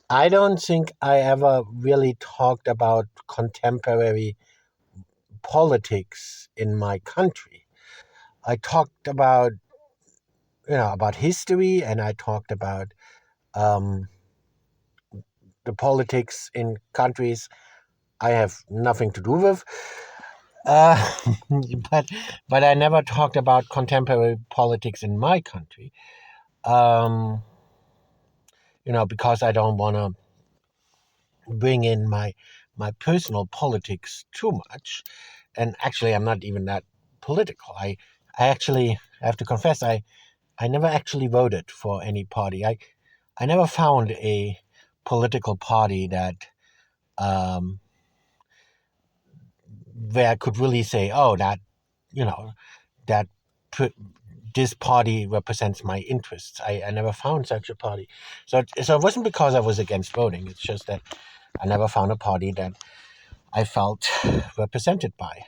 I don't think I ever really talked about contemporary politics in my country. I talked about, about history, and I talked about um, the politics in countries I have nothing to do with. Uh, but but I never talked about contemporary politics in my country. Um, because I don't want to bring in my personal politics too much. And actually, I'm not even that political. I actually have to confess, I never actually voted for any party. I never found a political party that um, where I could really say, oh, you know that put, this party represents my interests. I never found such a party. So it wasn't because I was against voting. It's just that I never found a party that I felt represented by.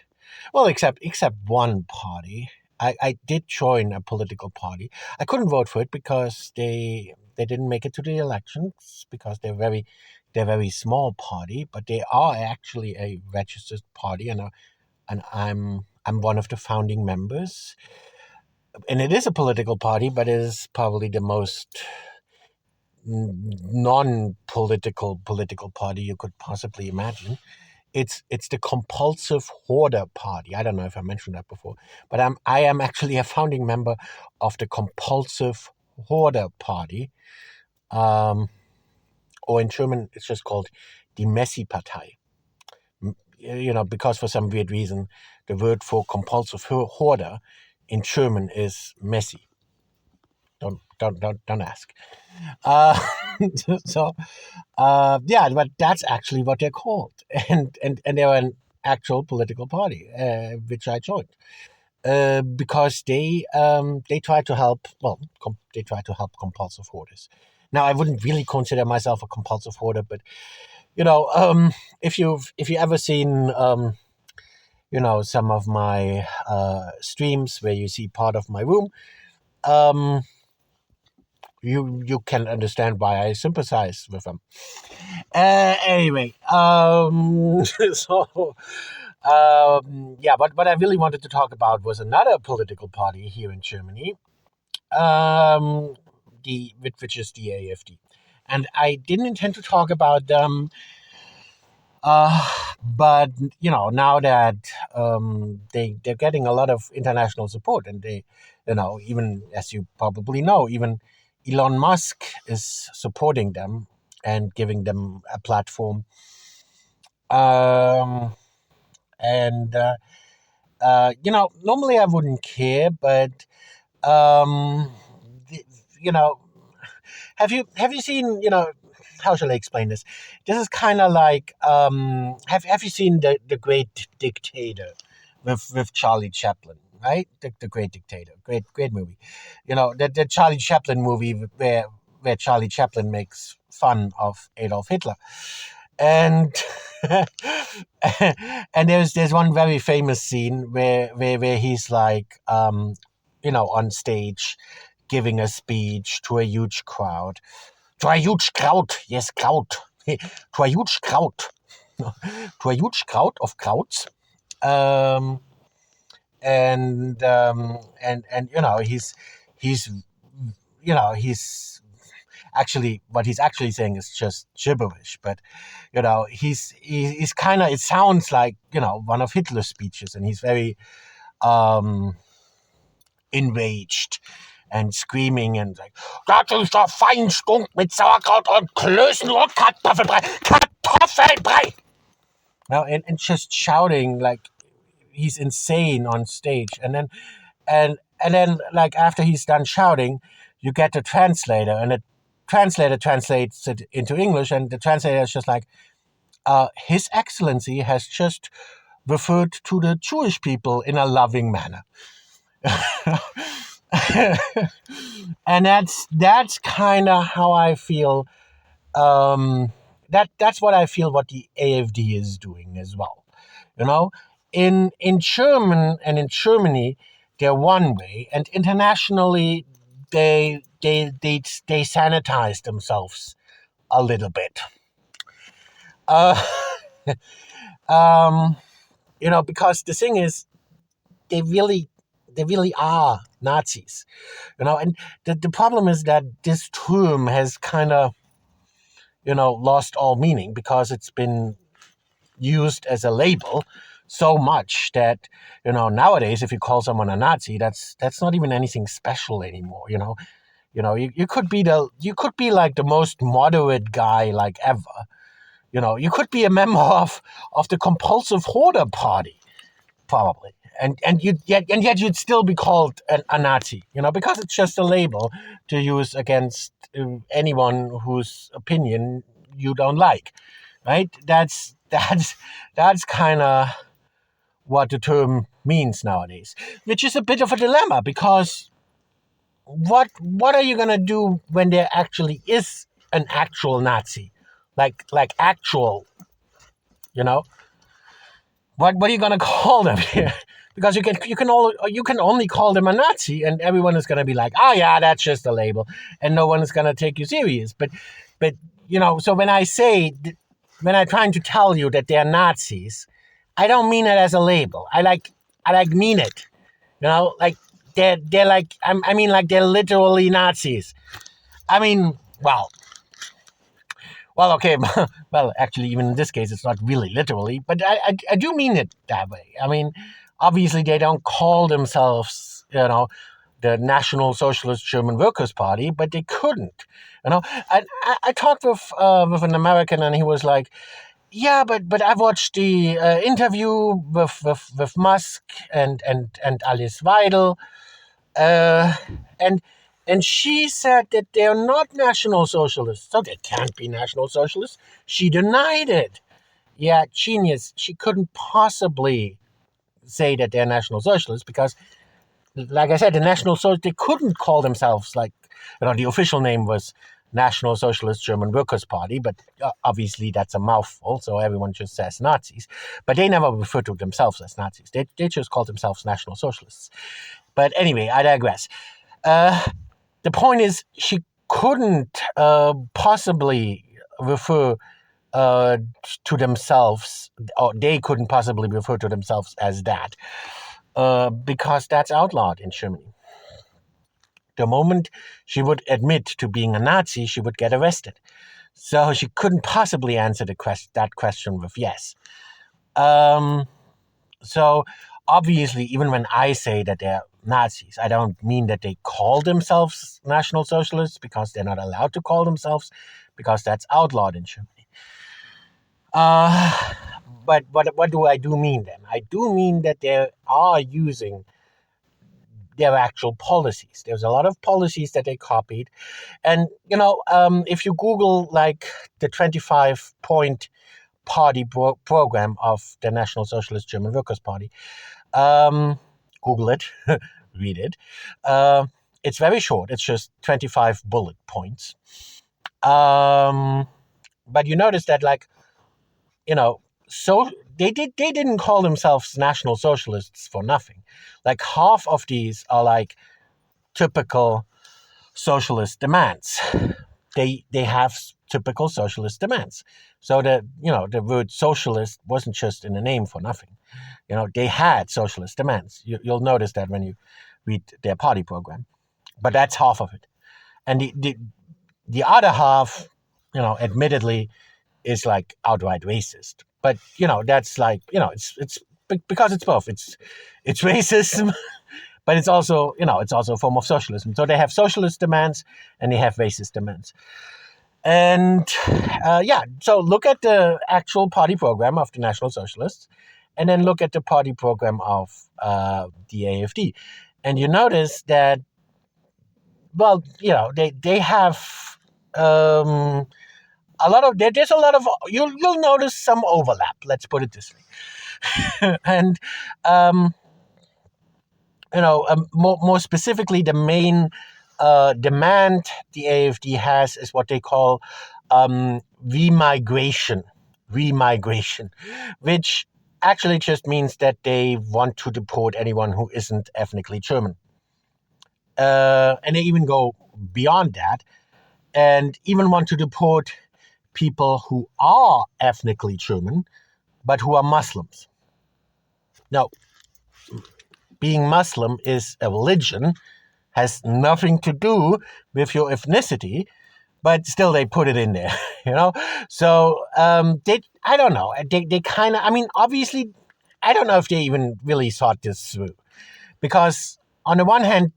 Well, except one party. I did join a political party. I couldn't vote for it because they didn't make it to the elections because they're very small party, but they are actually a registered party, and I'm one of the founding members. And it is a political party, but it is probably the most non-political political party you could possibly imagine. It's the Compulsive Hoarder Party. I don't know if I mentioned that before, but I am actually a founding member of the Compulsive Hoarder Party, um, or in German it's just called die Messi-Partei. Because for some weird reason the word for compulsive hoarder in German is Messi. Don't ask. Uh, so yeah, but that's actually what they're called, and they're an actual political party, which I joined because they try to help. Well, they try to help compulsive hoarders. Now, I wouldn't really consider myself a compulsive hoarder, but you know, um, if you ever seen some of my streams where you see part of my room, um, you can understand why I sympathize with them. Anyway, so yeah, but what I really wanted to talk about was another political party here in Germany, um, which is the AfD, and I didn't intend to talk about them, but now that they're getting a lot of international support, and even as you probably know, even Elon Musk is supporting them and giving them a platform. Um, and normally I wouldn't care, but um, the- you know, have you seen, how shall I explain this? This is kind of like, have you seen the Great Dictator with Charlie Chaplin, right? The Great Dictator, great movie. The Charlie Chaplin movie where Charlie Chaplin makes fun of Adolf Hitler, and and there's one very famous scene where he's like, on stage giving a speech to a huge crowd. To a huge crowd, yes, crowd. To a huge crowd. To a huge crowd of crowds. Um, and he's he's actually, what he's actually saying is just gibberish, but he's kind of, it sounds like one of Hitler's speeches, and he's very um enraged and screaming and like, das ist der Feinstunk mit Sauerkraut und Klößen und Kartoffelbrei. Kartoffelbrei! Now, and just shouting like he's insane on stage. And then like after he's done shouting, you get the translator, and the translator translates it into English, and the translator is just like, His Excellency has just referred to the Jewish people in a loving manner. And that's kind of how I feel. That's what I feel what the AfD is doing as well. You know, in German and in Germany, they're one way, and internationally they sanitize themselves a little bit. Uh, um, because the thing is, they really, they really are Nazis. And the problem is that this term has kind of, lost all meaning because it's been used as a label so much that nowadays if you call someone a Nazi, that's not even anything special anymore. You could be like the most moderate guy like ever. You could be a member of the compulsive hoarder party probably, and yet you'd still be called a Nazi, because it's just a label to use against anyone whose opinion you don't like, right? That's kind of what the term means nowadays, which is a bit of a dilemma because what are you gonna do when there actually is an actual Nazi, like actual, you know? What are you gonna call them here? Because you can only call them a Nazi, and everyone is gonna be like, oh yeah, that's just a label, and no one is gonna take you serious. But so when I'm trying to tell you that they're Nazis, I don't mean it as a label. I mean it. Like they're like I mean like they're literally Nazis. I mean, well, okay. Well, actually, even in this case, it's not really literally, but I do mean it that way. I mean, obviously, they don't call themselves, the National Socialist German Workers' Party, but they couldn't. I talked with an American, and he was like, "Yeah, but I watched the interview with Musk and Alice Weidel, uh, and and she said that they're not National Socialists, so they can't be National Socialists. She denied it. Yeah, genius. She couldn't possibly say that they're National Socialists because, like I said, the National Socialists, they couldn't call themselves like, the official name was National Socialist German Workers' Party, but obviously that's a mouthful, so everyone just says Nazis. But they never referred to themselves as Nazis. They just called themselves National Socialists. But anyway, I digress. The point is, she couldn't possibly refer uh, to themselves, or they couldn't possibly refer to themselves as that, because that's outlawed in Germany. The moment she would admit to being a Nazi, she would get arrested. So she couldn't possibly answer that question with yes. So obviously, even when I say that they're Nazis, I don't mean that they call themselves National Socialists because they're not allowed to call themselves, because that's outlawed in Germany. But what do I do mean then? I do mean that they are using their actual policies. There's a lot of policies that they copied. And, if you Google like the 25-point party program of the National Socialist German Workers' Party, Google it, read it. It's very short. It's just 25 bullet points. But you notice that, like, so they didn't call themselves National Socialists for nothing. Like half of these are like typical socialist demands. They have typical socialist demands. So the word socialist wasn't just in the name for nothing. They had socialist demands. You'll notice that when you read their party program. But that's half of it. And the other half, admittedly, is like outright racist. But that's like it's because it's both. It's racism, but it's also a form of socialism. So they have socialist demands and they have racist demands. And so look at the actual party program of the National Socialists, and then look at the party program of the AfD, and you notice that, well, they have a lot of there's a lot of you'll notice some overlap. Let's put it this way, and more specifically, the main demand the AfD has is what they call remigration, which actually just means that they want to deport anyone who isn't ethnically German. And they even go beyond that and even want to deport people who are ethnically German, but who are Muslims. Now, being Muslim is a religion, has nothing to do with your ethnicity, but still they put it in there, you know? So I don't know. They kind of, I mean, obviously, I don't know if they even really thought this through. Because on the one hand,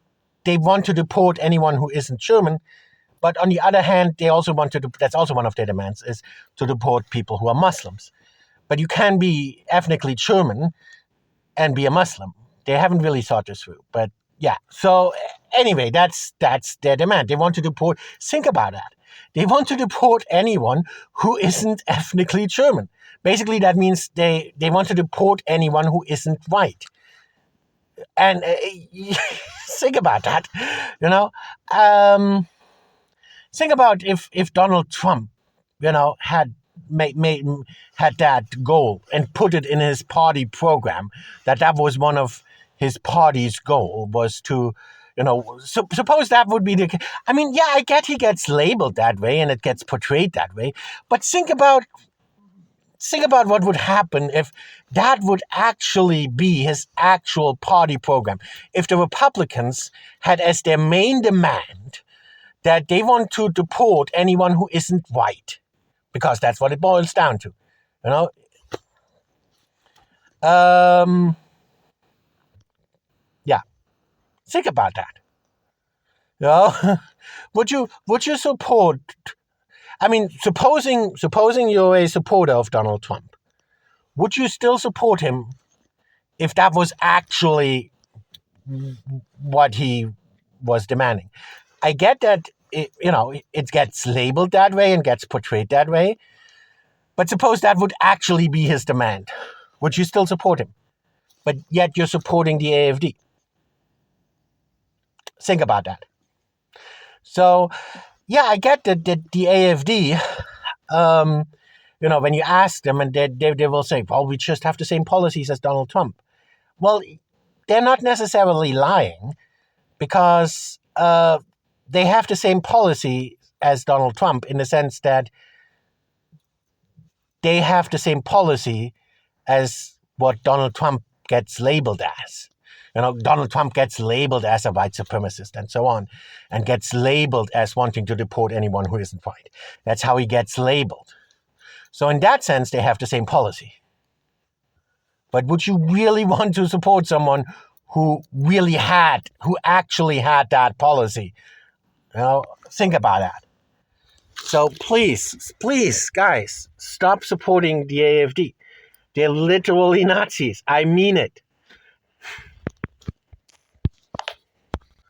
they want to deport anyone who isn't German, but on the other hand, they also want to, that's also one of their demands, is to deport people who are Muslims. But you can be ethnically German and be a Muslim. They haven't really thought this through. But yeah, so anyway, that's their demand. They want to deport, think about that. They want to deport anyone who isn't ethnically German. Basically, that means they want to deport anyone who isn't white. And think about that, you know. Think about if Donald Trump, had had that goal and put it in his party program, that was one of his party's goal, was to, suppose that would be the. I mean, yeah, I get he gets labeled that way and it gets portrayed that way, but think about what would happen if that would actually be his actual party program. If the Republicans had as their main demand that they want to deport anyone who isn't white, because that's what it boils down to, you know. Yeah, think about that. You know, would you support? I mean, supposing you're a supporter of Donald Trump, would you still support him if that was actually what he was demanding? I get that it gets labeled that way and gets portrayed that way, but suppose that would actually be his demand. Would you still support him? But yet you're supporting the AfD. Think about that. So, yeah, I get that the AfD, when you ask them, and they will say, well, we just have the same policies as Donald Trump. Well, they're not necessarily lying, because they have the same policy as Donald Trump, in the sense that they have the same policy as what Donald Trump gets labeled as. Donald Trump gets labeled as a white supremacist and so on, and gets labeled as wanting to deport anyone who isn't white. That's how he gets labeled. So in that sense, they have the same policy. But would you really want to support someone who actually had that policy? Think about that. So please, guys, stop supporting the AfD. They're literally Nazis. I mean it.